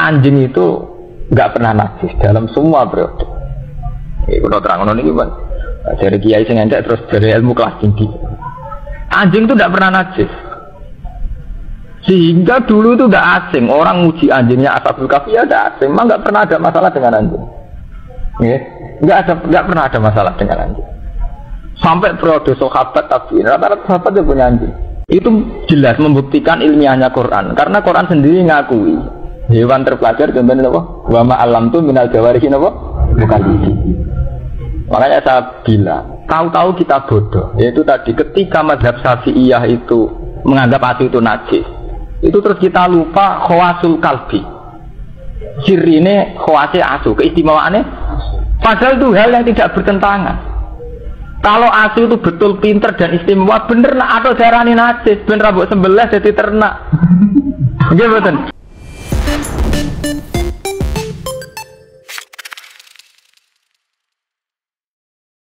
anjing itu nggak pernah najis dalam semua periode. Kalau terang ini gimana? Dari kiai sing entek terus dari ilmu kelas tinggi. Anjing itu tidak pernah najis. Sehingga dulu itu tidak asing orang uji anjingnya Ashabul Kahfi ya tidak asing. Memang nggak pernah ada masalah dengan anjing. Nggak pernah ada masalah dengan anjing. Sampai periode sahabat tabi'in, rata-rata sahabat dia punya anjing. Itu jelas membuktikan ilmiahnya Quran. Karena Quran sendiri ngakui hewan terpelajar contohnya apa? Wa ma alamtu minal jawarihi apa? Bukan gigi. Makanya saya bilang, tahu-tahu kita bodoh. Yaitu tadi ketika mazhab Syafi'iyah itu menganggap asu itu najis, itu terus kita lupa khawasul kalbi. Ciri ini khawasi asu, keistimewaannya. Padahal itu hal yang tidak bertentangan. Kalau asu itu betul pinter dan istimewa, bener nak atau darani najis, bener rambut sembelah jadi ternak. Nggih mboten.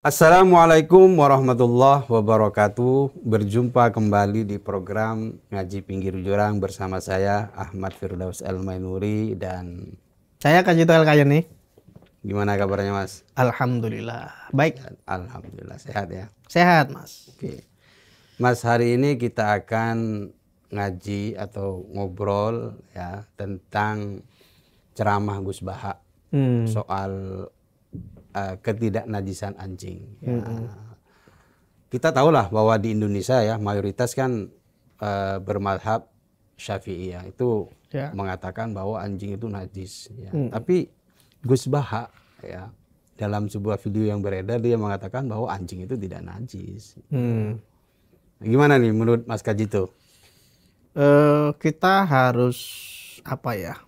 Assalamualaikum warahmatullahi wabarakatuh. Berjumpa kembali di program Ngaji Pinggir Jurang bersama saya Ahmad Firdaus El-Mainuri dan saya Kajito El-Kayani. Gimana kabarnya Mas? Alhamdulillah baik. Alhamdulillah sehat ya. Sehat Mas. Oke. Mas, hari ini kita akan ngaji atau ngobrol ya tentang ceramah Gus Baha soal ketidaknajisan anjing. Ya. Kita tahulah bahwa di Indonesia ya mayoritas kan bermadhab Syafi'iyah itu ya, mengatakan bahwa anjing itu najis. Ya. Tapi Gus Baha ya dalam sebuah video yang beredar dia mengatakan bahwa anjing itu tidak najis. Gimana nih menurut Mas Kajito? Kita harus apa ya?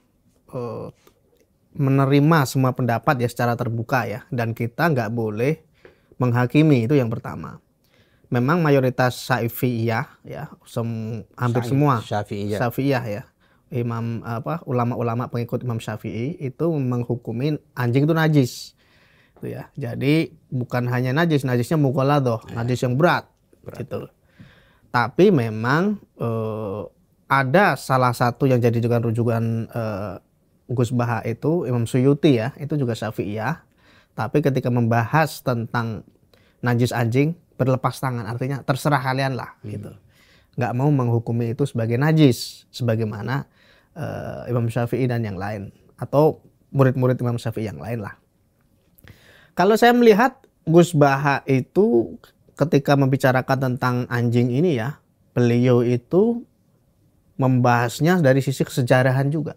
Menerima semua pendapat ya secara terbuka ya, dan kita nggak boleh menghakimi, itu yang pertama. Memang mayoritas Syafi'iyah ya, hampir semua Syafi'iyah ya, ulama-ulama pengikut Imam Syafi'i itu menghukumi anjing itu najis, itu ya. Jadi bukan hanya najisnya mughaladhah, najis yang berat. Gitu. Tapi memang ada salah satu yang jadi rujukan Gus Baha itu Imam Suyuti ya, itu juga Syafi'iyah. Tapi ketika membahas tentang najis anjing, berlepas tangan, artinya terserah kalian lah gitu. Nggak mau menghukumi itu sebagai najis sebagaimana Imam Syafi'i dan yang lain, atau murid-murid Imam Syafi'i yang lain lah. Kalau saya melihat Gus Baha itu ketika membicarakan tentang anjing ini ya, beliau itu membahasnya dari sisi kesejarahan juga.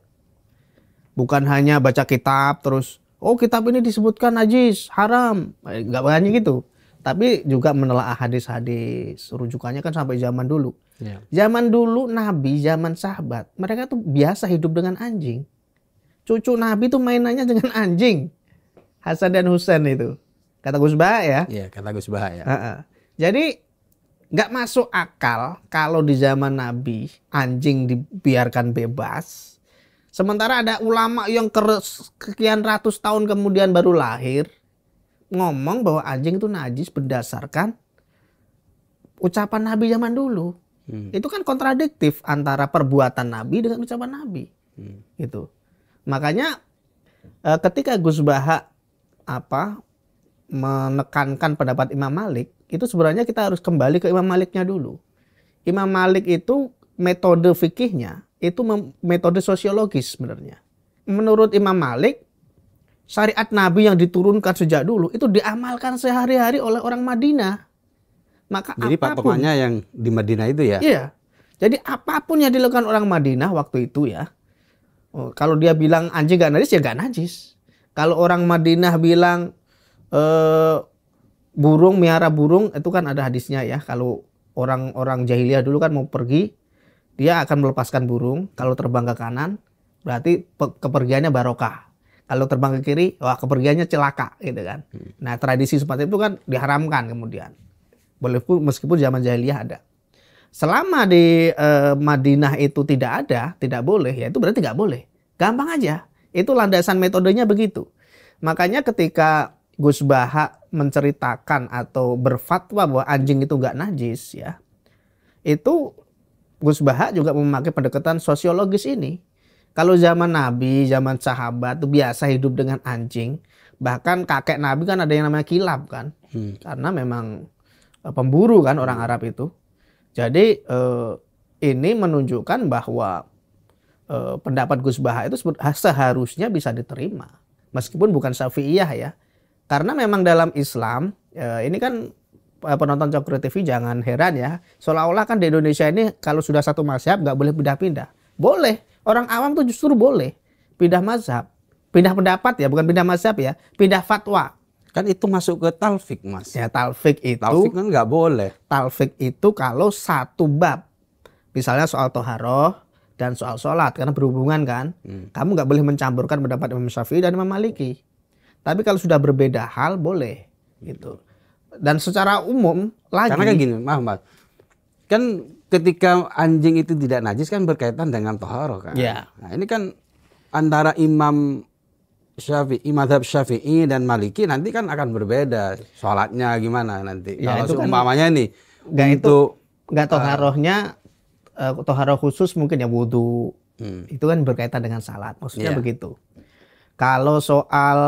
Bukan hanya baca kitab terus, oh kitab ini disebutkan najis, haram. Nggak hanya gitu. Tapi juga menelaah hadis-hadis. Rujukannya kan sampai zaman dulu. Ya. Zaman dulu Nabi, zaman sahabat, mereka tuh biasa hidup dengan anjing. Cucu Nabi tuh mainannya dengan anjing. Hasan dan Husain itu. Kata Gus Baha ya. Iya, kata Gus Baha ya. Jadi nggak masuk akal kalau di zaman Nabi anjing dibiarkan bebas. Sementara ada ulama yang sekian ratus tahun kemudian baru lahir ngomong bahwa anjing itu najis berdasarkan ucapan Nabi zaman dulu. Itu kan kontradiktif antara perbuatan Nabi dengan ucapan Nabi. Gitu. Makanya ketika Gus Baha menekankan pendapat Imam Malik, itu sebenarnya kita harus kembali ke Imam Maliknya dulu. Imam Malik itu metode fikihnya itu metode sosiologis sebenarnya. Menurut Imam Malik, syariat Nabi yang diturunkan sejak dulu itu diamalkan sehari-hari oleh orang Madinah. Maka jadi apapun, patokannya yang di Madinah itu ya? Iya. Jadi apapun yang dilakukan orang Madinah waktu itu ya, kalau dia bilang anjing gak najis ya gak najis. Kalau orang Madinah bilang miara burung, itu kan ada hadisnya ya. Kalau orang-orang jahiliyah dulu kan mau pergi, dia akan melepaskan burung. Kalau terbang ke kanan, berarti kepergiannya barokah. Kalau terbang ke kiri, wah kepergiannya celaka, gitu kan. Nah tradisi seperti itu kan diharamkan kemudian. Meskipun zaman jahiliyah ada. Selama di Madinah itu tidak ada, tidak boleh, ya itu berarti nggak boleh. Gampang aja. Itu landasan metodenya begitu. Makanya ketika Gus Baha menceritakan atau berfatwa bahwa anjing itu nggak najis ya, itu Gus Baha juga memakai pendekatan sosiologis ini. Kalau zaman Nabi, zaman sahabat itu biasa hidup dengan anjing. Bahkan kakek Nabi kan ada yang namanya kilab kan. Karena memang pemburu kan orang Arab itu. Jadi ini menunjukkan bahwa pendapat Gus Baha itu seharusnya bisa diterima. Meskipun bukan Syafi'iyah ya. Karena memang dalam Islam, ini kan penonton Cokro TV jangan heran ya. Seolah-olah kan di Indonesia ini kalau sudah satu mazhab nggak boleh pindah-pindah. Boleh. Orang awam tuh justru boleh pindah mazhab. Pindah pendapat ya, bukan pindah mazhab ya. Pindah fatwa. Kan itu masuk ke talfik, Mas. Ya talfik itu. Talfik kan nggak boleh. Talfik itu kalau satu bab. Misalnya soal toharoh dan soal sholat. Karena berhubungan kan. Kamu nggak boleh mencampurkan pendapat Imam Syafi'i dan Imam Maliki. Tapi kalau sudah berbeda hal boleh gitu. Dan secara umum lagi. Karena kan gini, maaf Mas. Kan ketika anjing itu tidak najis kan berkaitan dengan toharoh kan. Ya. Nah, ini kan antara Imam Syafi'i, mazhab Syafi'i dan Maliki nanti kan akan berbeda. Sholatnya gimana nanti. Ya, kalau kan umpamanya nih untuk nggak toharohnya toharoh khusus mungkin ya wudu. Itu kan berkaitan dengan salat. Maksudnya begitu. Kalau soal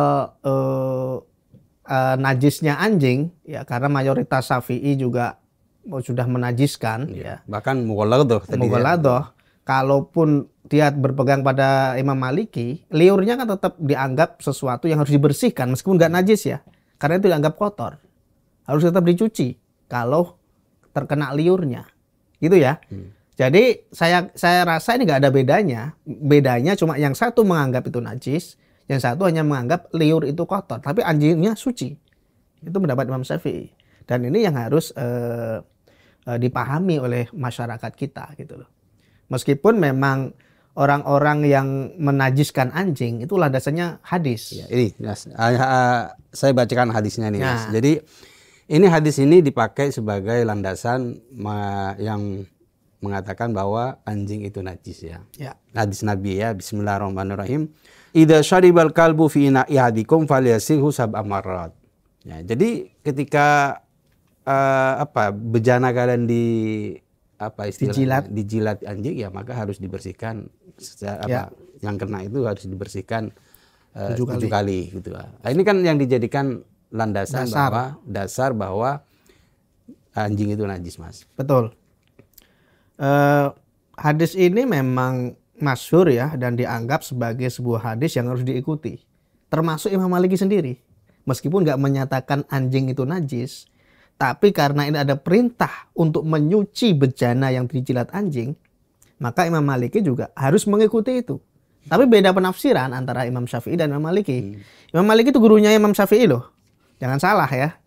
najisnya anjing, ya karena mayoritas Syafi'i juga sudah menajiskan, ya. Bahkan mughaladah. Kalaupun dia berpegang pada Imam Maliki, liurnya kan tetap dianggap sesuatu yang harus dibersihkan meskipun nggak najis ya, karena itu dianggap kotor, harus tetap dicuci kalau terkena liurnya, gitu ya. Jadi saya rasa ini nggak ada bedanya. Bedanya cuma yang satu menganggap itu najis. Yang satu hanya menganggap liur itu kotor, tapi anjingnya suci. Itu pendapat Imam Syafi'i. Dan ini yang harus dipahami oleh masyarakat kita gitu loh. Meskipun memang orang-orang yang menajiskan anjing itu landasannya hadis. Ya, ini Mas, saya bacakan hadisnya nih Mas. Jadi ini hadis ini dipakai sebagai landasan yang mengatakan bahwa anjing itu najis ya. Hadis Nabi ya, bismillahirrahmanirrahim. Idza syaribal kalbu fi ina'i ahadikum falyasilhu sab'a marrat. Ya, jadi ketika bejana kalian dijilat anjing ya maka harus dibersihkan yang kena itu harus dibersihkan 7 kali gitu. Nah, ini kan yang dijadikan dasar bahwa anjing itu najis, Mas. Betul. Hadis ini memang masyhur ya dan dianggap sebagai sebuah hadis yang harus diikuti. Termasuk Imam Maliki sendiri. Meskipun nggak menyatakan anjing itu najis, tapi karena ini ada perintah untuk menyuci bejana yang dijilat anjing, maka Imam Maliki juga harus mengikuti itu. Tapi beda penafsiran antara Imam Syafi'i dan Imam Maliki. Imam Maliki itu gurunya Imam Syafi'i loh. Jangan salah ya.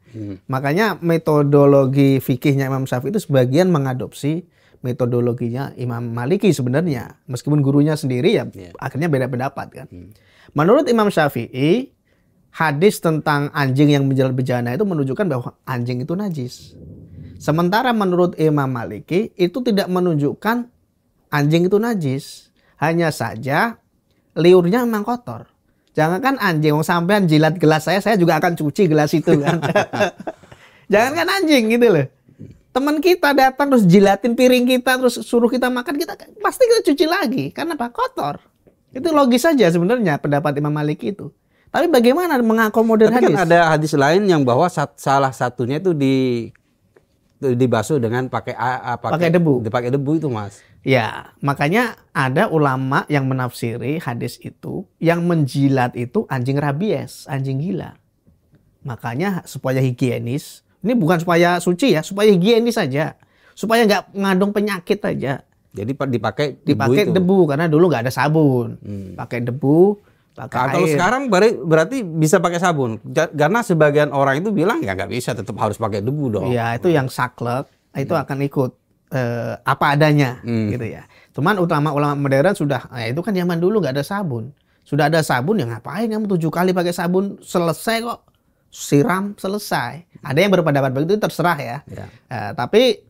Makanya metodologi fikihnya Imam Syafi'i itu sebagian mengadopsi metodologinya Imam Maliki sebenarnya. Meskipun gurunya sendiri ya akhirnya beda pendapat kan. Menurut Imam Syafi'i, hadis tentang anjing yang menjilat bejana itu menunjukkan bahwa anjing itu najis. Sementara menurut Imam Maliki itu tidak menunjukkan anjing itu najis. Hanya saja liurnya memang kotor. Jangan kan anjing, sampean jilat gelas saya juga akan cuci gelas itu kan. Jangan kan anjing gitu loh. Teman kita datang terus jilatin piring kita terus suruh kita makan, pasti kita cuci lagi. Karena apa? Kotor. Itu logis saja sebenarnya pendapat Imam Maliki itu. Tapi bagaimana mengakomodir hadis? Kan ada hadis lain yang bahwa salah satunya itu dibasuh dengan pakai debu. Dipakai debu itu, Mas. Ya, makanya ada ulama yang menafsiri hadis itu yang menjilat itu anjing rabies, anjing gila. Makanya supaya higienis, ini bukan supaya suci ya, supaya higienis saja, supaya nggak ngandung penyakit aja. Jadi dipakai debu karena dulu nggak ada sabun, pakai debu. Kalau sekarang berarti bisa pakai sabun, karena sebagian orang itu bilang ya nggak bisa, tetap harus pakai debu dong. Ya itu yang saklek itu akan ikut apa adanya gitu ya. Cuman ulama modern sudah, itu kan zaman dulu nggak ada sabun, sudah ada sabun ya ngapain kamu 7 kali pakai sabun selesai kok, siram selesai. Ada yang berpendapat begitu, terserah ya. Tapi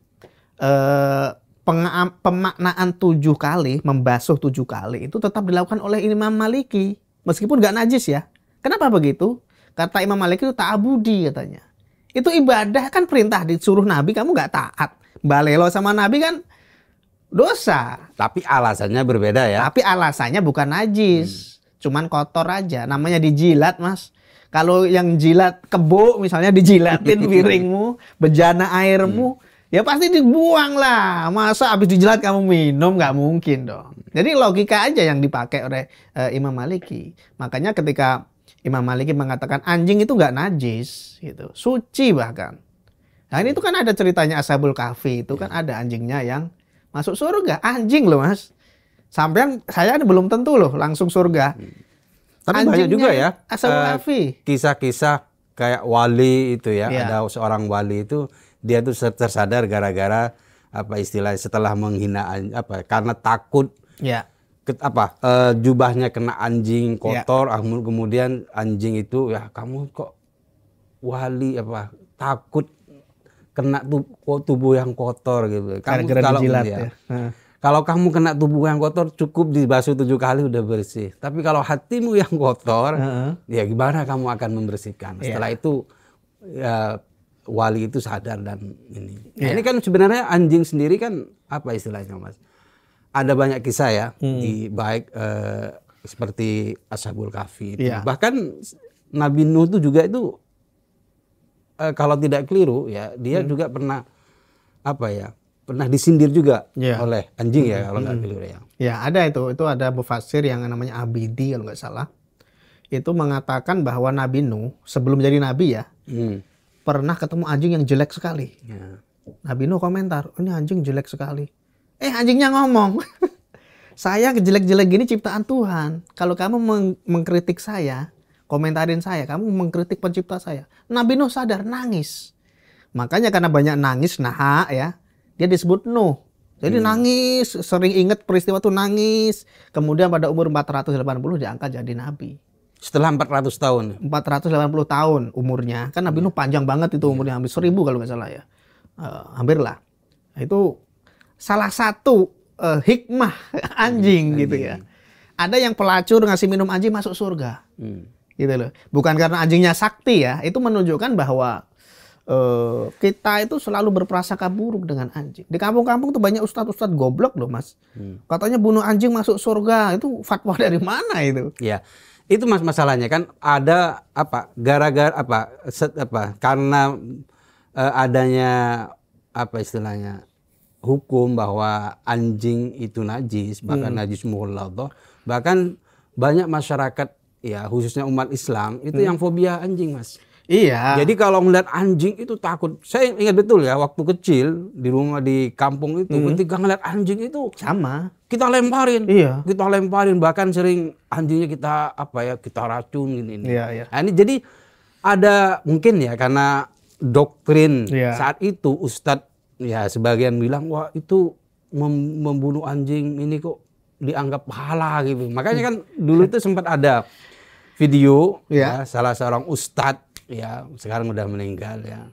pemaknaan 7 kali, membasuh 7 kali itu tetap dilakukan oleh Imam Maliki. Meskipun nggak najis ya. Kenapa begitu? Kata Imam Maliki itu ta'abudi katanya. Itu ibadah kan, perintah disuruh Nabi kamu nggak taat. Balelo sama Nabi kan dosa. Tapi alasannya berbeda ya. Tapi alasannya bukan najis, cuman kotor aja. Namanya dijilat, Mas. Kalau yang jilat kebo misalnya dijilatin piringmu, bejana airmu, ya pasti dibuang lah. Masa habis dijilat kamu minum? Nggak mungkin dong. Jadi logika aja yang dipakai oleh Imam Maliki. Makanya ketika Imam Maliki mengatakan anjing itu nggak najis, gitu, suci bahkan. Nah ini tuh kan ada ceritanya Ashabul Kahfi itu kan ada anjingnya yang masuk surga, anjing loh Mas. Sampai saya belum tentu loh langsung surga. Tapi banyak juga ya kisah-kisah kayak wali itu ya, ada seorang wali itu dia tuh tersadar gara-gara apa istilahnya setelah menghina karena takut jubahnya kena anjing kotor, kemudian anjing itu ya kamu kok wali takut kena tubuh yang kotor gitu. Kamu kalau dijilat, kalau kamu kena tubuh yang kotor cukup dibasuh 7 kali udah bersih. Tapi kalau hatimu yang kotor, ya gimana kamu akan membersihkan? Setelah itu ya, wali itu sadar dan ini. Nah, ini kan sebenarnya anjing sendiri kan apa istilahnya Mas? Ada banyak kisah ya di baik seperti Ashabul Kahfi itu. Bahkan Nabi Nuh itu juga itu kalau tidak keliru ya dia juga pernah pernah disindir juga oleh anjing ya kalau nggak keliru ya. Ya ada itu ada mufassir yang namanya Abidi kalau nggak salah. Itu mengatakan bahwa Nabi Nuh sebelum jadi nabi ya pernah ketemu anjing yang jelek sekali. Nabi Nuh komentar, ini anjing jelek sekali. Anjingnya ngomong, saya jelek-jelek gini ciptaan Tuhan. Kalau kamu mengkritik saya, komentarin saya, kamu mengkritik pencipta saya. Nabi Nuh sadar, nangis. Makanya karena banyak nangis, dia disebut Nuh. Jadi nangis, sering ingat peristiwa itu nangis. Kemudian pada umur 480 diangkat jadi nabi. Setelah 400 tahun. 480 tahun umurnya. Kan Nabi Nuh panjang banget itu umurnya, hampir 1000 kalau nggak salah ya. Hampir lah. Itu salah satu hikmah anjing gitu ya. Ada yang pelacur ngasih minum anjing masuk surga. Gitu loh. Bukan karena anjingnya sakti ya. Itu menunjukkan bahwa kita itu selalu berprasangka buruk dengan anjing. Di kampung-kampung tuh banyak ustadz-ustadz goblok loh Mas. Katanya bunuh anjing masuk surga. Itu fatwa dari mana itu? Ya, itu masalahnya kan ada gara-gara karena adanya istilahnya hukum bahwa anjing itu najis, bahkan najis mughalladzah. Bahkan banyak masyarakat ya khususnya umat Islam itu yang fobia anjing Mas. Iya. Jadi kalau melihat anjing itu takut. Saya ingat betul ya waktu kecil di rumah di kampung itu ketika ngeliat anjing itu sama. Kita lemparin. Iya. Kita lemparin bahkan sering anjingnya kita racun gini. Iya. Nah, ini jadi ada mungkin ya karena doktrin saat itu ustadz ya sebagian bilang wah itu membunuh anjing ini kok dianggap pahala gitu. Makanya kan dulu itu sempat ada video ya salah seorang ustadz ya sekarang udah meninggal ya.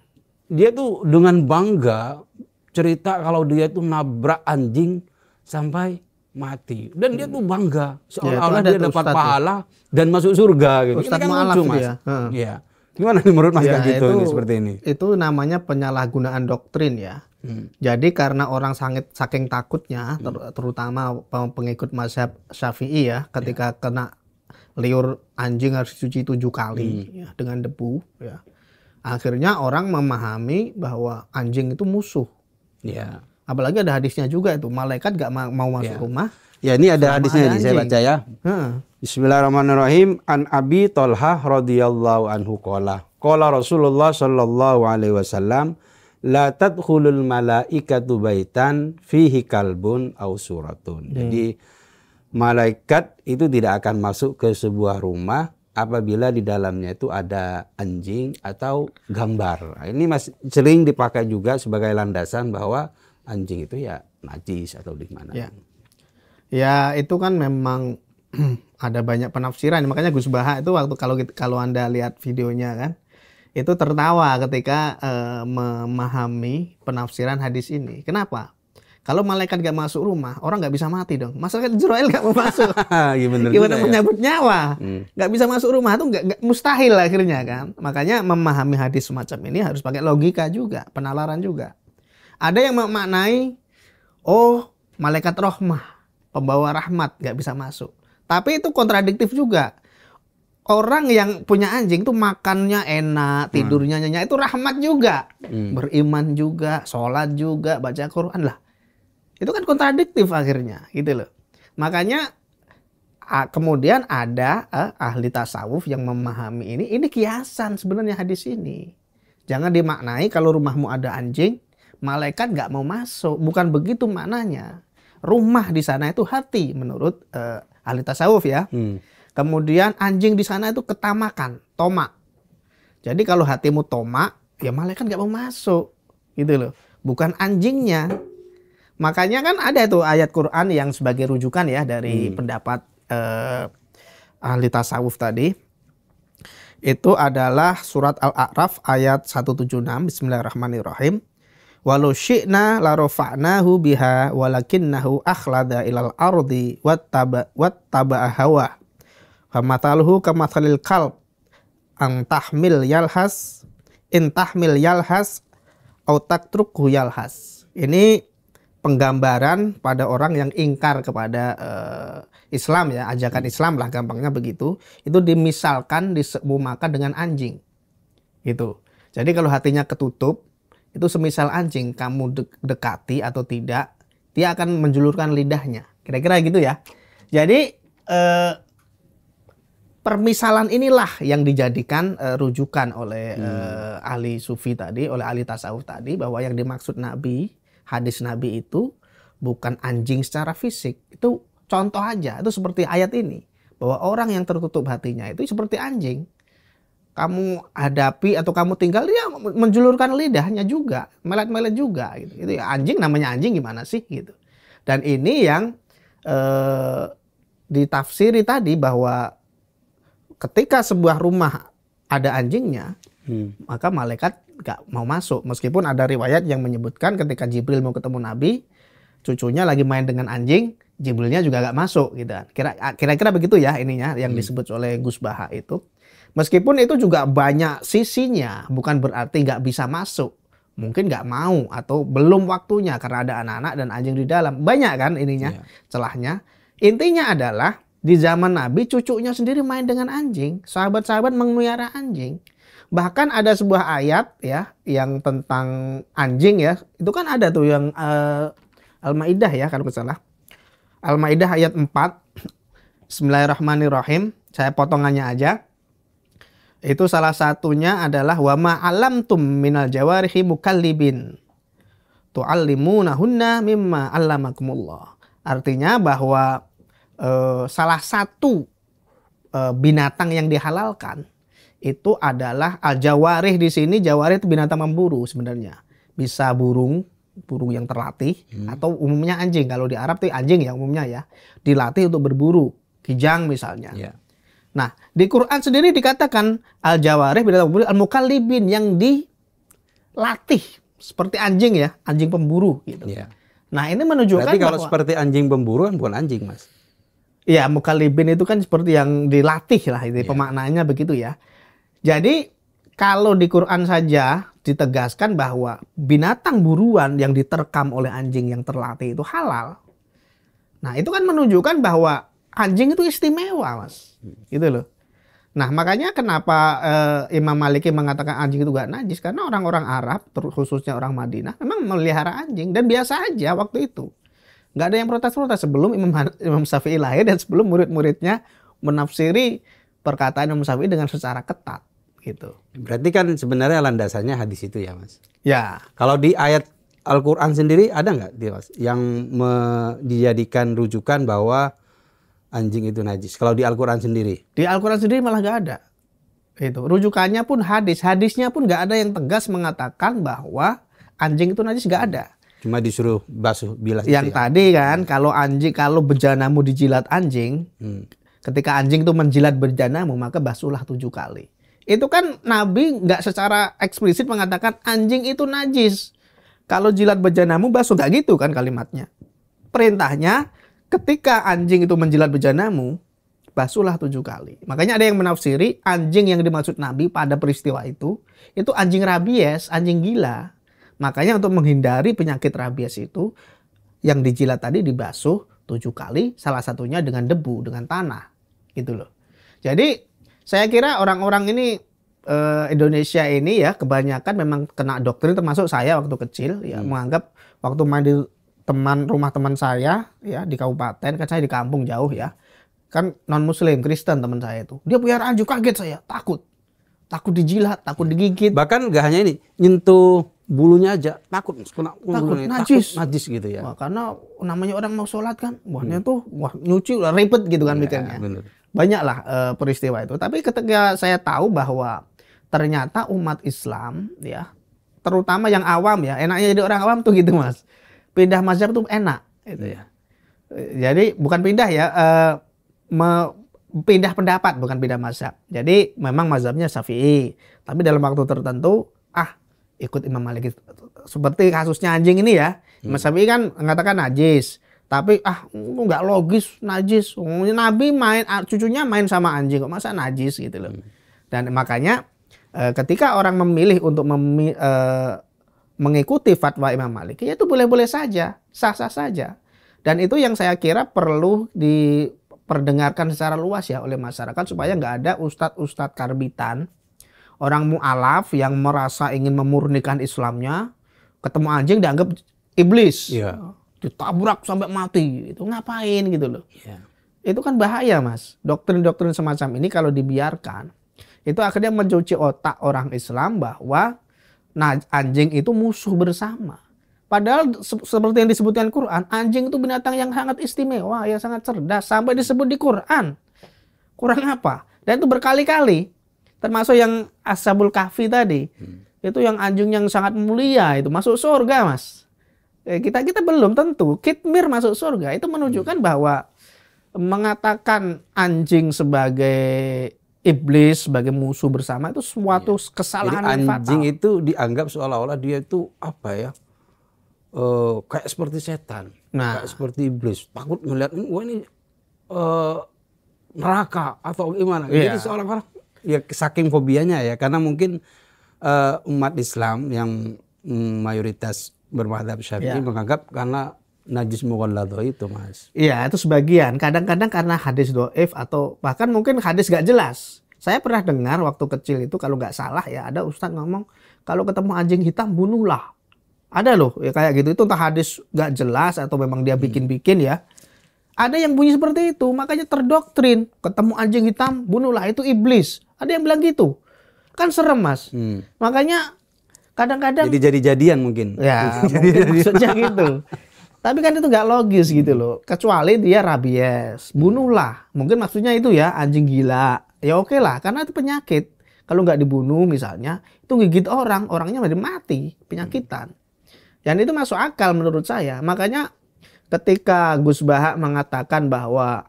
Dia tuh dengan bangga cerita kalau dia tuh nabrak anjing sampai mati dan dia tuh bangga seolah-olah dia dapat pahala dan masuk surga gitu. Ustadz ini kan mualaf lucu Mas. Iya. Gimana nih menurut Mas gitu ini seperti ini? Itu namanya penyalahgunaan doktrin ya. Jadi karena orang saking takutnya terutama pengikut mazhab Syafi'i ya ketika kena liur anjing harus dicuci 7 kali ya, dengan debu ya. Akhirnya orang memahami bahwa anjing itu musuh. Ya. Apalagi ada hadisnya juga itu, malaikat gak mau masuk rumah. Ya ini ada hadisnya ini saya baca ya. Bismillahirrahmanirrahim. An Abi Thalhah radhiyallahu anhu qala Rasulullah sallallahu alaihi wasallam la tadkhulul malaikatu baitan fihi kalbun aw suratun. Jadi malaikat itu tidak akan masuk ke sebuah rumah apabila di dalamnya itu ada anjing atau gambar. Nah, ini masih sering dipakai juga sebagai landasan bahwa anjing itu ya najis atau di mana. Ya itu kan memang ada banyak penafsiran. Makanya Gus Baha itu waktu kalau Anda lihat videonya kan itu tertawa ketika memahami penafsiran hadis ini. Kenapa? Kalau malaikat gak masuk rumah, orang gak bisa mati dong. Masalahnya Israel gak mau masuk. Gimana menyambut nyawa? Gak bisa masuk rumah itu gak mustahil akhirnya kan. Makanya memahami hadis semacam ini harus pakai logika juga, penalaran juga. Ada yang memaknai, oh malaikat rahmah, pembawa rahmat, nggak bisa masuk. Tapi itu kontradiktif juga. Orang yang punya anjing tuh makannya enak, tidurnya nyenyak, itu rahmat juga. Beriman juga, sholat juga, baca Quran lah. Itu kan kontradiktif akhirnya, gitu loh. Makanya kemudian ada ahli tasawuf yang memahami ini kiasan sebenarnya hadis ini. Jangan dimaknai kalau rumahmu ada anjing, malaikat nggak mau masuk. Bukan begitu maknanya. Rumah di sana itu hati menurut ahli tasawuf ya. Kemudian anjing di sana itu ketamakan, tomak. Jadi kalau hatimu tomak, ya malaikat nggak mau masuk, gitu loh. Bukan anjingnya. Makanya kan ada tuh ayat Quran yang sebagai rujukan ya dari pendapat ahli tasawuf tadi. Itu adalah surat Al-A'raf ayat 176. Bismillahirrahmanirrahim. Walau syi'na la rafa'nahu biha walakinnahu akhlada ilal ardi wattaba'a hawa. Famathaluhu kamathalil kalb ang tahmil yalhas in tahmil yalhas au tatrukhu yalhas. Ini penggambaran pada orang yang ingkar kepada Islam ya, ajakan Islam lah gampangnya begitu. Itu dimisalkan diseumpamakan dengan anjing. Gitu. Jadi kalau hatinya ketutup, itu semisal anjing, kamu dekati atau tidak, dia akan menjulurkan lidahnya. Kira-kira gitu ya. Jadi permisalan inilah yang dijadikan rujukan oleh ahli sufi tadi, oleh ahli tasawuf tadi, bahwa yang dimaksud Nabi, hadis Nabi itu bukan anjing secara fisik. Itu contoh aja, itu seperti ayat ini. Bahwa orang yang tertutup hatinya itu seperti anjing. Kamu hadapi atau kamu tinggal, dia menjulurkan lidahnya juga, melet-melet juga. Gitu. Itu ya, anjing namanya anjing gimana sih gitu. Dan ini yang ditafsiri tadi bahwa ketika sebuah rumah ada anjingnya, maka malaikat gak mau masuk. Meskipun ada riwayat yang menyebutkan ketika Jibril mau ketemu Nabi, cucunya lagi main dengan anjing, Jibrilnya juga gak masuk. Gitu. Kira-kira begitu ya ininya yang disebut oleh Gus Baha itu. Meskipun itu juga banyak sisinya, bukan berarti gak bisa masuk. Mungkin gak mau atau belum waktunya karena ada anak-anak dan anjing di dalam. Banyak kan ininya, celahnya. Intinya adalah di zaman Nabi cucunya sendiri main dengan anjing. Sahabat-sahabat memelihara anjing. Bahkan ada sebuah ayat ya yang tentang anjing ya. Itu kan ada tuh yang Al-Maidah ya kalau tidak salah. Al-Maidah ayat 4. Bismillahirrahmanirrahim. Saya potongannya aja. Itu salah satunya adalah wa ma alamtum minal jawarihi mukallibin tu'allimunahunna mimma 'allamakumullah. Artinya bahwa salah satu binatang yang dihalalkan itu adalah al-jawarih. Di sini jawarih itu binatang memburu sebenarnya. Bisa burung yang terlatih atau umumnya anjing. Kalau di Arab itu anjing ya umumnya ya. Dilatih untuk berburu, kijang misalnya. Nah, di Quran sendiri dikatakan al-jawarih binatang memburu, al-mukallibin yang dilatih seperti anjing ya, anjing pemburu gitu. Nah, ini menunjukkan berarti kalau bahwa seperti anjing pemburu kan bukan anjing, Mas. Ya, mukallibin itu kan seperti yang dilatih lah, itu pemaknaannya begitu ya. Jadi kalau di Quran saja ditegaskan bahwa binatang buruan yang diterkam oleh anjing yang terlatih itu halal. Nah, itu kan menunjukkan bahwa anjing itu istimewa, Mas. Gitu loh. Nah, makanya kenapa Imam Maliki mengatakan anjing itu gak najis, karena orang-orang Arab, khususnya orang Madinah, memang memelihara anjing dan biasa aja waktu itu. Nggak ada yang protes-protes sebelum Imam Syafi'i lahir dan sebelum murid-muridnya menafsiri perkataan Imam Syafi'i dengan secara ketat gitu. Berarti kan sebenarnya landasannya hadis itu ya, Mas. Ya. Kalau di ayat Al-Quran sendiri ada nggak, Mas, yang dijadikan rujukan bahwa anjing itu najis? Kalau di Al-Quran sendiri? Di Al-Quran sendiri malah nggak ada. Itu rujukannya pun hadisnya pun nggak ada yang tegas mengatakan bahwa anjing itu najis, nggak ada. Cuma disuruh basuh bilas. Yang tadi kan kalau bejanamu dijilat anjing, ketika anjing itu menjilat bejanamu maka basuhlah 7 kali. Itu kan Nabi nggak secara eksplisit mengatakan anjing itu najis. Kalau jilat bejanamu basuh, nggak gitu kan kalimatnya. Perintahnya ketika anjing itu menjilat bejanamu basuhlah 7 kali. Makanya ada yang menafsiri anjing yang dimaksud Nabi pada peristiwa itu anjing rabies, anjing gila. Makanya untuk menghindari penyakit rabies itu yang dijilat tadi dibasuh 7 kali, salah satunya dengan debu, dengan tanah, gitu loh. Jadi saya kira orang-orang ini Indonesia ini ya kebanyakan memang kena doktrin, termasuk saya waktu kecil ya, menganggap waktu main di rumah teman saya ya di kabupaten, kan saya di kampung jauh ya, kan non muslim Kristen teman saya itu, dia punya anjing, kaget saya, takut dijilat, takut digigit, bahkan nggak hanya ini, nyentuh bulunya aja takut najis gitu ya. Wah, karena namanya orang mau sholat kan, nyuci udah ribet gitu kan mikirnya. Banyaklah peristiwa itu. Tapi ketika saya tahu bahwa ternyata umat Islam ya, terutama yang awam ya, enaknya jadi orang awam tuh gitu Mas, pindah mazhab tuh enak gitu ya. Jadi bukan pindah ya, pindah pendapat, bukan pindah mazhab. Jadi memang mazhabnya Syafi'i, tapi dalam waktu tertentu ikut Imam Malik. Seperti kasusnya anjing ini ya, Imam Syafi'i kan mengatakan najis, tapi nggak logis najis. Nabi cucunya main sama anjing, kok masa najis gitu loh. Dan makanya ketika orang memilih untuk mengikuti fatwa Imam Malik, ya itu boleh-boleh saja, sah-sah saja. Dan itu yang saya kira perlu diperdengarkan secara luas ya oleh masyarakat, supaya nggak ada ustadz-ustadz karbitan, orang mu'alaf yang merasa ingin memurnikan Islamnya, ketemu anjing dianggap iblis, ditabrak sampai mati, itu ngapain gitu loh. Itu kan bahaya Mas. Doktrin-doktrin semacam ini kalau dibiarkan, itu akhirnya mencuci otak orang Islam bahwa anjing itu musuh bersama. Padahal seperti yang disebutkan Quran, anjing itu binatang yang sangat istimewa, yang sangat cerdas, sampai disebut di Quran. Kurang apa? Dan itu berkali-kali. Termasuk yang Ashabul Kahfi tadi. Itu yang anjing yang sangat mulia, itu masuk surga Mas. Kita belum tentu. Kitmir masuk surga. Itu menunjukkan bahwa mengatakan anjing sebagai iblis, sebagai musuh bersama, itu suatu kesalahan yang fatal. Anjing itu dianggap seolah-olah dia itu apa ya, kayak seperti setan, kayak seperti iblis, takut melihat ini neraka atau gimana. Jadi seolah-olah ya saking fobianya ya, karena mungkin umat Islam yang mayoritas bermadzhab Syafi'i menganggap karena najis mughalladhah itu Mas. Iya, itu sebagian. Kadang-kadang karena hadis dhaif atau bahkan mungkin hadis gak jelas. Saya pernah dengar waktu kecil itu, kalau nggak salah ya, ada ustadz ngomong kalau ketemu anjing hitam bunuhlah. Ada loh ya kayak gitu, itu entah hadis gak jelas atau memang dia bikin-bikin ya. Ada yang bunyi seperti itu, makanya terdoktrin, ketemu anjing hitam bunuhlah, itu iblis. Ada yang bilang gitu. Kan serem Mas. Makanya kadang-kadang jadi jadian mungkin. Ya, mungkin maksudnya gitu. Tapi kan itu nggak logis gitu loh. Kecuali dia rabies, bunuhlah. Mungkin maksudnya itu ya, anjing gila. Ya oke lah, karena itu penyakit. Kalau nggak dibunuh misalnya, itu gigit orang, orangnya mati, penyakitan. Dan itu masuk akal menurut saya. Makanya ketika Gus Baha mengatakan bahwa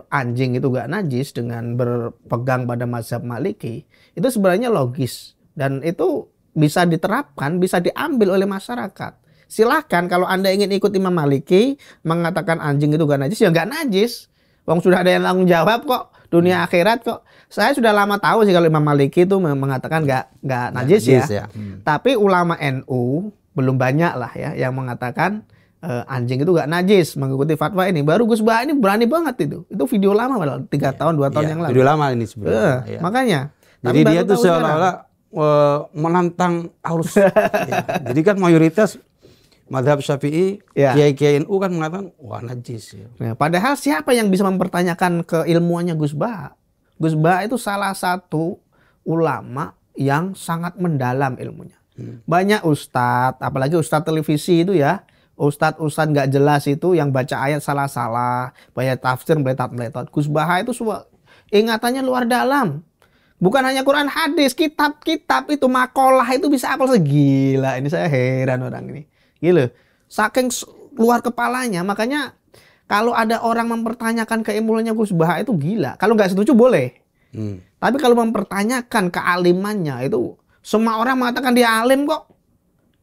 anjing itu gak najis dengan berpegang pada mazhab Maliki, itu sebenarnya logis. Dan itu bisa diterapkan, bisa diambil oleh masyarakat. Silahkan kalau Anda ingin ikut Imam Maliki, mengatakan anjing itu gak najis, ya gak najis. Wong sudah ada yang tanggung jawab kok, dunia akhirat kok. Saya sudah lama tahu sih kalau Imam Maliki itu mengatakan gak najis ya. Tapi ulama NU belum banyak lah ya yang mengatakan anjing itu gak najis mengikuti fatwa ini. Baru Gus Baha ini berani banget itu. Itu video lama padahal 3 tahun 2 tahun yang lalu. Video lama ini sebenarnya. Makanya. Jadi dia tuh seolah-olah menantang arus. Jadi kan mayoritas mazhab Syafi'i, kiai-kiai NU kan mengatakan wah najis. Padahal siapa yang bisa mempertanyakan keilmuannya Gus Baha? Gus Baha itu salah satu ulama yang sangat mendalam ilmunya. Banyak ustadz, apalagi ustadz televisi itu ya, ustadz nggak jelas itu yang baca ayat salah-salah, banyak tafsir meletot-meletot. Gus Baha itu ingatannya luar dalam. Bukan hanya Quran, hadis, kitab-kitab itu, makalah itu bisa hafal segila. Ini saya heran orang ini. Gila. Saking luar kepalanya, makanya kalau ada orang mempertanyakan keilmuannya Gus Baha itu gila. Kalau nggak setuju boleh. Tapi kalau mempertanyakan kealimannya itu, semua orang mengatakan dia alim kok.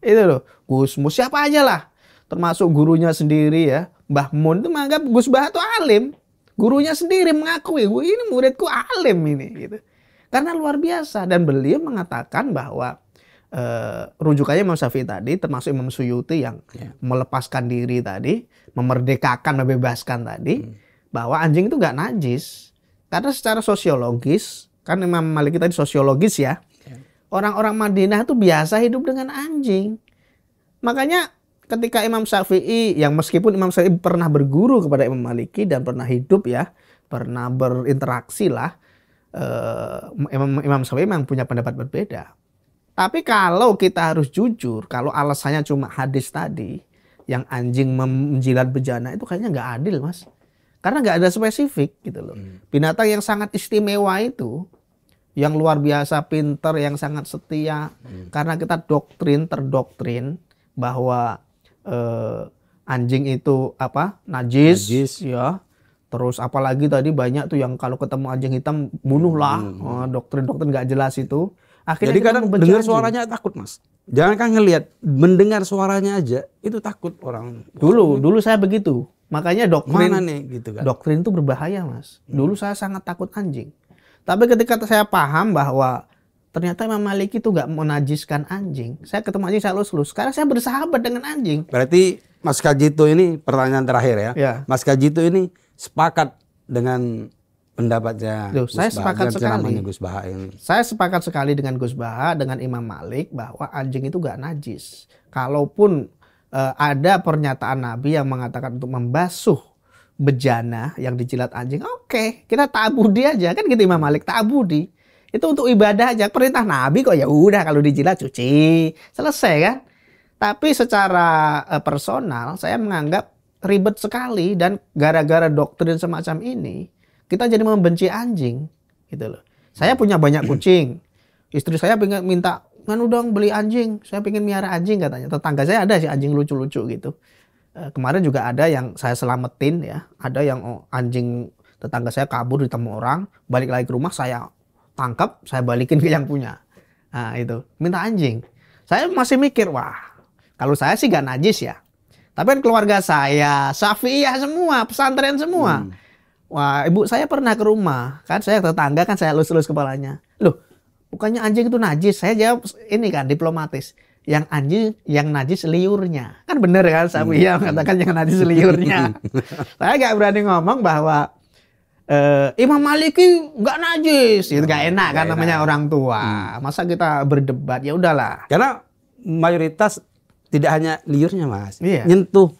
Itu loh. Gusmus siapa aja lah. Termasuk gurunya sendiri ya. Mbah Mun itu menganggap Gus Baha itu alim. Gurunya sendiri mengakui, ini muridku alim ini. Gitu. Karena luar biasa. Dan beliau mengatakan bahwa rujukannya Imam Syafi'i tadi, termasuk Imam Suyuti yang melepaskan diri tadi, memerdekakan, membebaskan tadi, bahwa anjing itu nggak najis. Karena secara sosiologis, kan Imam Maliki tadi sosiologis ya, orang-orang Madinah itu biasa hidup dengan anjing. Makanya ketika Imam Syafi'i, yang meskipun Imam Syafi'i pernah berguru kepada Imam Maliki dan pernah hidup ya, pernah berinteraksi lah, Imam Syafi'i memang punya pendapat berbeda. Tapi kalau kita harus jujur, kalau alasannya cuma hadis tadi, yang anjing menjilat bejana, itu kayaknya nggak adil, Mas. Karena nggak ada spesifik gitu loh. Binatang yang sangat istimewa itu, yang luar biasa pinter, yang sangat setia, karena kita terdoktrin bahwa anjing itu najis, ya. Terus apalagi tadi banyak tuh yang kalau ketemu anjing hitam bunuhlah, doktrin-doktrin nggak jelas itu. Akhirnya jadi kadang dengar suaranya takut, Mas. Jangan kan ngelihat, mendengar suaranya aja itu takut orang. Dulu saya begitu. Makanya doktrin mana nih gitu kan. Doktrin itu berbahaya, Mas. Dulu saya sangat takut anjing. Tapi ketika saya paham bahwa ternyata Imam Maliki itu nggak menajiskan anjing, saya ketemu anjing saya lulus. Sekarang saya bersahabat dengan anjing. Berarti Mas Kajito ini, pertanyaan terakhir ya. Mas Kajito ini sepakat dengan pendapatnya saya sepakat sekali. Gus Baha ini. Saya sepakat sekali dengan Gus Baha, dengan Imam Malik, bahwa anjing itu nggak najis. Kalaupun ada pernyataan Nabi yang mengatakan untuk membasuh bejana yang dijilat anjing, oke, kita ta'abudi aja, kan gitu Imam Malik, ta'abudi. Itu untuk ibadah aja, perintah Nabi kok, ya udah kalau dijilat cuci, selesai kan. Tapi secara personal saya menganggap ribet sekali, dan gara-gara doktrin semacam ini kita jadi membenci anjing gitu loh. Saya punya banyak kucing. Istri saya pengen minta, kan dong beli anjing, saya pengen miara anjing katanya. Tetangga saya ada sih anjing lucu-lucu gitu. Kemarin juga ada yang saya selamatin ya. Ada yang anjing tetangga saya kabur ditemu orang, balik lagi ke rumah, saya tangkap, saya balikin ke yang punya. Nah itu, minta anjing. Saya masih mikir, wah kalau saya sih gak najis ya. Tapi kan keluarga saya, Syafi'iyah semua, pesantren semua. Wah, ibu saya pernah ke rumah, kan saya tetangga, kan saya elus-elus kepalanya. Loh, bukannya anjing itu najis? Saya jawab ini kan diplomatis. Yang anjing, yang najis liurnya. Kan bener kan, Syafi'iyah mengatakan yang najis liurnya. Saya gak berani ngomong bahwa Imam Maliki nggak najis, itu nggak enak kan, namanya orang tua. Masa kita berdebat, ya udahlah. Karena mayoritas tidak hanya liurnya, Mas, nyentuh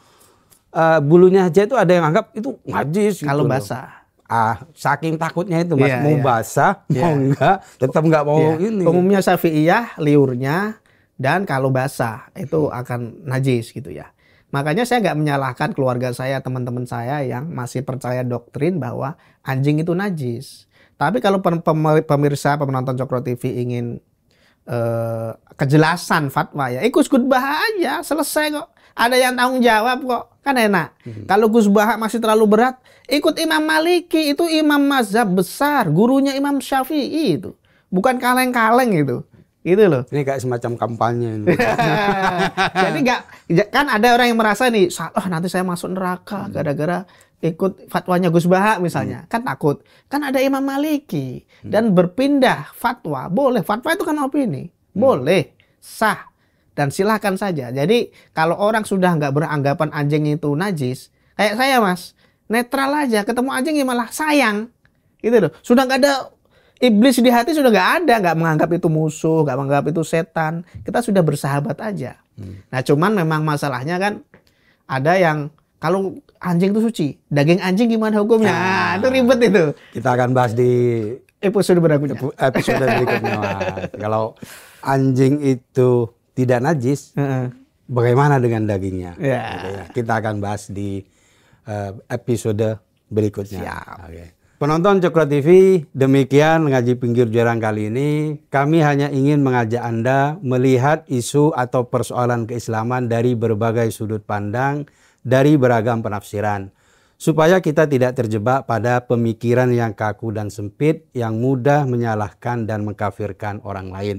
bulunya aja itu ada yang anggap itu najis. Kalau gitu basah. Saking takutnya itu, Mas, mau basah, mau enggak, tetap nggak mau ini. Umumnya Syafi'iyah liurnya, dan kalau basah itu akan najis gitu ya. Makanya saya nggak menyalahkan keluarga saya, teman-teman saya yang masih percaya doktrin bahwa anjing itu najis. Tapi kalau pemirsa, penonton Cokro TV ingin kejelasan fatwa, ya ikut Gus Baha aja, selesai kok. Ada yang tanggung jawab kok, kan enak. Kalau Gus Baha masih terlalu berat, ikut Imam Maliki, itu imam mazhab besar, gurunya Imam Syafi'i itu. Bukan kaleng-kaleng itu. Gitu loh. Ini kayak semacam kampanye ini. Jadi kan ada orang yang merasa nih, nanti saya masuk neraka gara-gara ikut fatwanya Gus Baha misalnya. Kan takut. Kan ada Imam Maliki, dan berpindah fatwa boleh. Fatwa itu kan opini, boleh, sah, dan silahkan saja. Jadi kalau orang sudah nggak beranggapan anjing itu najis, kayak saya, Mas, netral aja. Ketemu anjing ya malah sayang, gitu loh. Sudah nggak ada iblis di hati, sudah nggak ada, nggak menganggap itu musuh, nggak menganggap itu setan. Kita sudah bersahabat aja. Nah, cuman memang masalahnya kan ada yang kalau anjing itu suci, daging anjing gimana hukumnya? Nah, itu ribet itu. Kita akan bahas di episode berikutnya. Kalau anjing itu tidak najis, bagaimana dengan dagingnya? Kita akan bahas di episode berikutnya. Siap. Penonton Cokro TV, demikian ngaji pinggir jarang kali ini. Kami hanya ingin mengajak Anda melihat isu atau persoalan keislaman dari berbagai sudut pandang, dari beragam penafsiran, supaya kita tidak terjebak pada pemikiran yang kaku dan sempit, yang mudah menyalahkan dan mengkafirkan orang lain.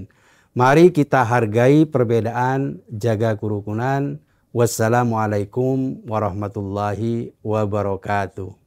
Mari kita hargai perbedaan, jaga kerukunan. Wassalamualaikum warahmatullahi wabarakatuh.